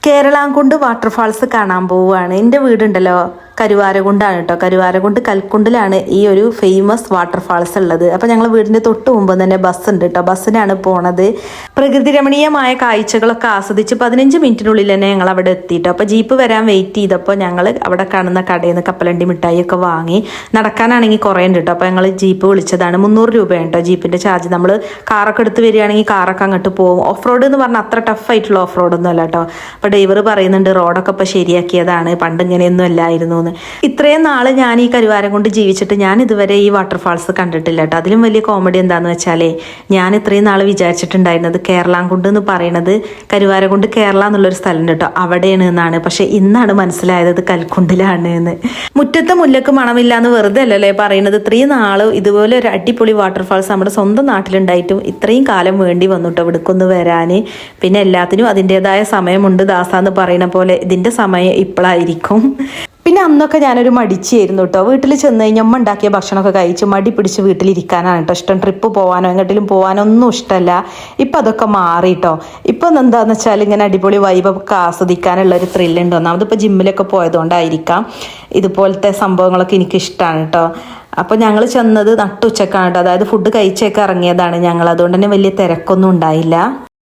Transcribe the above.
Keralamkund waterfalls കാണാൻ പോവുകയാണ്. എൻ്റെ വീടുണ്ടല്ലോ കരുവാരകുണ്ടാണ് കേട്ടോ. കരുവാരകുണ്ട് കൽക്കുണ്ടിലാണ് ഈ ഒരു ഫേമസ് വാട്ടർഫാൾസ് ഉള്ളത്. അപ്പോൾ ഞങ്ങൾ വീടിൻ്റെ തൊട്ട് മുമ്പ് തന്നെ ബസ് ഉണ്ട് കേട്ടോ. ബസ്സിനാണ് പോണത്. പ്രകൃതി രമണീയമായ കാഴ്ചകളൊക്കെ ആസ്വദിച്ച് 15 മിനിറ്റിനുള്ളിൽ തന്നെ ഞങ്ങൾ അവിടെ എത്തിയിട്ടോ. അപ്പോൾ ജീപ്പ് വരാൻ വെയിറ്റ് ചെയ്തപ്പോൾ ഞങ്ങൾ അവിടെ കാണുന്ന കടയിൽ നിന്ന് കപ്പലണ്ടി മിഠായി ഒക്കെ വാങ്ങി. നടക്കാനാണെങ്കിൽ കുറേ ഉണ്ട് കേട്ടോ. അപ്പോൾ ഞങ്ങൾ ജീപ്പ് വിളിച്ചതാണ്. 300 രൂപയാണ് കേട്ടോ ജീപ്പിൻ്റെ ചാർജ്. നമ്മൾ കാറൊക്കെ എടുത്ത് വരികയാണെങ്കിൽ കാറൊക്കെ അങ്ങോട്ട് പോകും. ഓഫ് റോഡ് എന്ന് പറഞ്ഞാൽ അത്ര ടഫ് ആയിട്ടുള്ള ഓഫ് റോഡൊന്നും അല്ല കേട്ടോ. അപ്പോൾ ഡ്രൈവർ പറയുന്നുണ്ട് റോഡൊക്കെ ഇപ്പോൾ ശരിയാക്കിയതാണ്, പണ്ട് ഇങ്ങനെയൊന്നും അല്ലായിരുന്നു. ഇത്രയും നാള് ഞാൻ ഈ കരുവാരകുണ്ട് ജീവിച്ചിട്ട് ഞാൻ ഇതുവരെ ഈ വാട്ടർഫാൾസ് കണ്ടിട്ടില്ല കേട്ടോ. അതിലും വലിയ കോമഡി എന്താന്ന് വെച്ചാലേ, ഞാൻ ഇത്രയും നാൾ വിചാരിച്ചിട്ടുണ്ടായിരുന്നത് കേരളാംകുണ്ട് എന്ന് പറയുന്നത് കരുവാരകുണ്ട് കേരള എന്നുള്ളൊരു സ്ഥലം കേട്ടോ, അവിടെയാണ് എന്നാണ്. പക്ഷെ ഇന്നാണ് മനസ്സിലായത് കൽക്കുണ്ടിലാണ് എന്ന്. മുറ്റത്തെ മുല്ലക്ക് മണമില്ല എന്ന് വെറുതെ അല്ലല്ലേ പറയുന്നത്. ഇത്രയും നാള് ഇതുപോലെ ഒരു അടിപൊളി വാട്ടർഫാൾസ് നമ്മുടെ സ്വന്തം നാട്ടിലുണ്ടായിട്ടും ഇത്രയും കാലം വേണ്ടി വന്നു കേട്ടോ ഇവിടേക്കൊന്ന് വരാൻ. പിന്നെ എല്ലാത്തിനും അതിൻ്റെതായ സമയമുണ്ട് ദാസാന്ന് പറയുന്ന പോലെ ഇതിൻ്റെ സമയം ഇപ്പോഴായിരിക്കും. പിന്നെ അന്നൊക്കെ ഞാനൊരു മടിച്ചായിരുന്നു കേട്ടോ. വീട്ടിൽ ചെന്ന് കഴിഞ്ഞാൽ അമ്മ ഉണ്ടാക്കിയ ഭക്ഷണമൊക്കെ കഴിച്ച് മടി പിടിച്ച് വീട്ടിലിരിക്കാനാണ് കേട്ടോ ഇഷ്ടം. ട്രിപ്പ് പോകാനോ എങ്ങോട്ടെങ്കിലും പോകാനോ ഒന്നും ഇഷ്ടമല്ല. ഇപ്പം അതൊക്കെ മാറി കേട്ടോ. ഇപ്പം എന്താണെന്ന് വെച്ചാൽ ഇങ്ങനെ അടിപൊളി വൈബൊക്കെ ആസ്വദിക്കാനുള്ള ഒരു ത്രില്ലുണ്ട്. ഒന്നാമത് ഇപ്പോൾ ജിമ്മിലൊക്കെ പോയതുകൊണ്ടായിരിക്കാം ഇതുപോലത്തെ സംഭവങ്ങളൊക്കെ എനിക്ക് ഇഷ്ടമാണ് കേട്ടോ. അപ്പോൾ ഞങ്ങൾ ചെന്നത് നട്ടുച്ചക്കാണ് കേട്ടോ. അതായത് ഫുഡ് കഴിച്ചൊക്കെ ഇറങ്ങിയതാണ് ഞങ്ങൾ. അതുകൊണ്ട് തന്നെ വലിയ തിരക്കൊന്നും ഉണ്ടായില്ല.